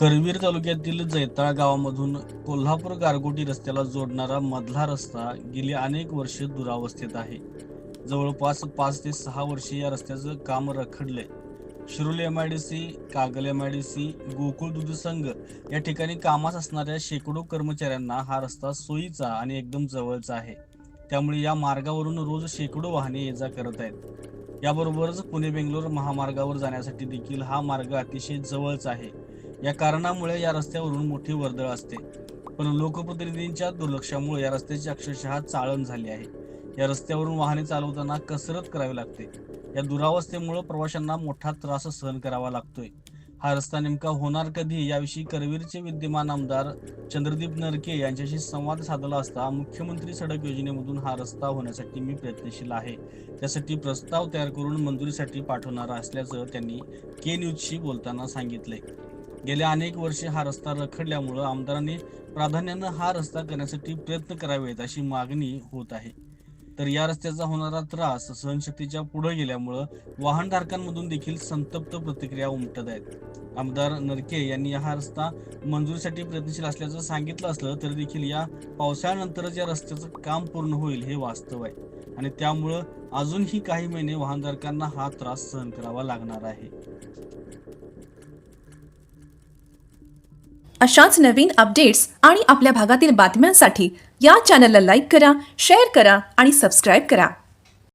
करवीर तालुक्यातील जैताळ गावामधून कोल्हापूर गारगोटी रस्त्याला जोडणारा मधला रस्ता गेली अनेक वर्षे दुरावस्थेत आहे. जवळपास 5 ते 6 वर्षे या रस्त्याचं काम रखडलंय. शिरूर एमआयडीसी, कागल एमआयडीसी, गोकुळ दूध संघ या ठिकाणी कामास असणाऱ्या शेकडो कर्मचाऱ्यांना हा रस्ता सोयीचा आणि एकदम जवळचा आहे. त्यामुळे या मार्गावरून रोज शेकडो वाहने ये जा करत आहेत. याबरोबरच पुणे बेंगलोर महामार्गावर जाण्यासाठी देखील हा मार्ग अतिशय जवळचा आहे. या कारणामुळे या रस्त्यावरून मोठी वर्दळ असते. पण लोकप्रतिनिधींच्या दुर्लक्षामुळे या रस्त्याची अक्षरशः चाळण झाली आहे. या रस्त्यावरून वाहने चालवताना कसरत करावी लागते. या दुरावस्थेमुळे प्रवाशांना मोठा त्रास सहन करावा लागतोय. हा रस्ता नेमका होणार कधी याविषयी करवीरचे विद्यमान आमदार चंद्रदीप नरके यांच्याशी संवाद साधला असता मुख्यमंत्री सडक योजनेमधून हा रस्ता होण्यासाठी मी प्रयत्नशील आहे. त्यासाठी प्रस्ताव तयार करून मंजुरीसाठी पाठवणार असल्याचं त्यांनी के न्यूजशी बोलताना सांगितलंय. गेल्या अनेक वर्षे हा रस्ता रखडल्यामुळे आमदारांनी प्राधान्यानं हा रस्ता करण्यासाठी प्रयत्न करावेत अशी मागणी होत आहे. तर या रस्त्याचा होणारा त्रास सहनशक्तीच्या पुढे गेल्यामुळं वाहनधारकांमधून देखील संतप्त प्रतिक्रिया उमटत आहेत. आमदार नरके यांनी हा रस्ता मंजुरीसाठी प्रयत्नशील असल्याचं सांगितलं असलं तरी देखील या पावसाळ्यानंतरच या रस्त्याचं काम पूर्ण होईल हे वास्तव आहे आणि त्यामुळं अजूनही काही महिने वाहनधारकांना हा त्रास सहन करावा लागणार आहे. अशाच नवीन अपडेट्स आणि आपल्या भागातील बातम्यांसाठी या चॅनलला लाईक करा, शेअर करा आणि सबस्क्राईब करा.